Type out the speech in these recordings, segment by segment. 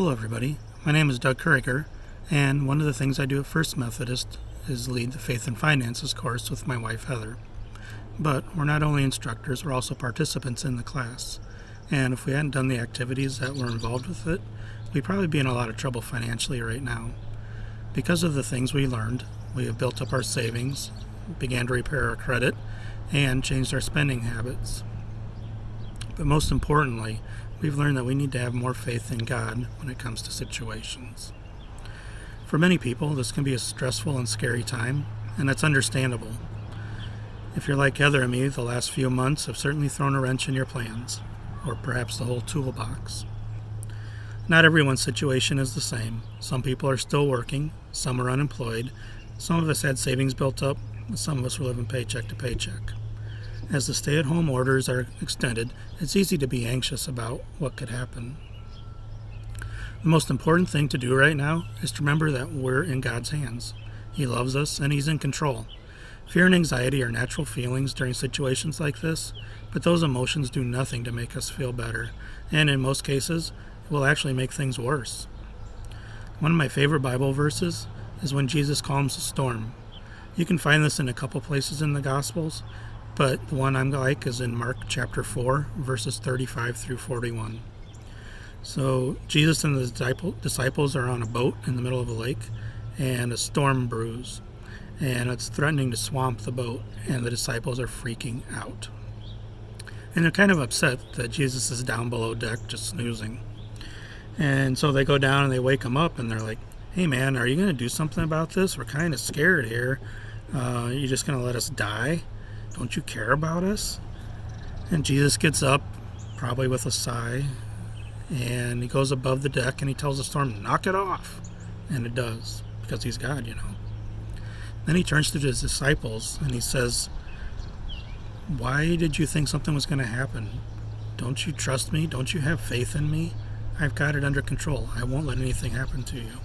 Hello everybody, my name is Doug Kuriger, and one of the things I do at First Methodist is lead the Faith and Finances course with my wife Heather. But we're not only instructors, we're also participants in the class. And if we hadn't done the activities that were involved with it, we'd probably be in a lot of trouble financially right now. Because of the things we learned, we have built up our savings, began to repair our credit, and changed our spending habits. But most importantly, we've learned that we need to have more faith in God when it comes to situations. For many people, this can be a stressful and scary time, and that's understandable. If you're like Heather and me, the last few months have certainly thrown a wrench in your plans, or perhaps the whole toolbox. Not everyone's situation is the same. Some people are still working, some are unemployed, some of us had savings built up, and some of us were living paycheck to paycheck. As the stay-at-home orders are extended, it's easy to be anxious about what could happen. The most important thing to do right now is to remember that we're in God's hands. He loves us and He's in control. Fear and anxiety are natural feelings during situations like this, but those emotions do nothing to make us feel better, and in most cases, it will actually make things worse. One of my favorite Bible verses is when Jesus calms a storm. You can find this in a couple places in the Gospels, but the one I like is in Mark chapter 4, verses 35 through 41. So Jesus and the disciples are on a boat in the middle of a lake, and a storm brews, and it's threatening to swamp the boat, and the disciples are freaking out. And they're kind of upset that Jesus is down below deck just snoozing. And so they go down and they wake him up, and they're like, "Hey man, are you going to do something about this? We're kind of scared here. You just going to let us die? Don't you care about us?" And Jesus gets up, probably with a sigh, and he goes above the deck and he tells the storm, "Knock it off." And it does, because he's God, you know. Then he turns to his disciples and he says, "Why did you think something was going to happen? Don't you trust me? Don't you have faith in me? I've got it under control. I won't let anything happen to you."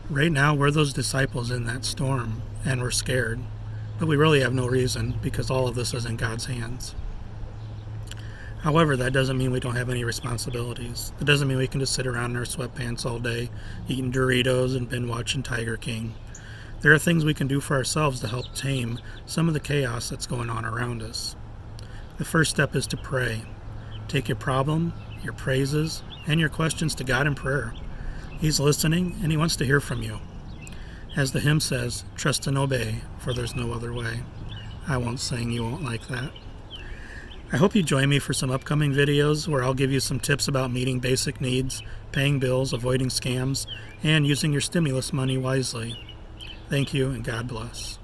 Right now, we're those disciples in that storm, and we're scared. But we really have no reason, because all of this is in God's hands. However, that doesn't mean we don't have any responsibilities. That doesn't mean we can just sit around in our sweatpants all day, eating Doritos and binge watching Tiger King. There are things we can do for ourselves to help tame some of the chaos that's going on around us. The first step is to pray. Take your problem, your praises, and your questions to God in prayer. He's listening, and He wants to hear from you. As the hymn says, "Trust and obey, for there's no other way." I won't sing, you won't like that. I hope you join me for some upcoming videos where I'll give you some tips about meeting basic needs, paying bills, avoiding scams, and using your stimulus money wisely. Thank you, and God bless.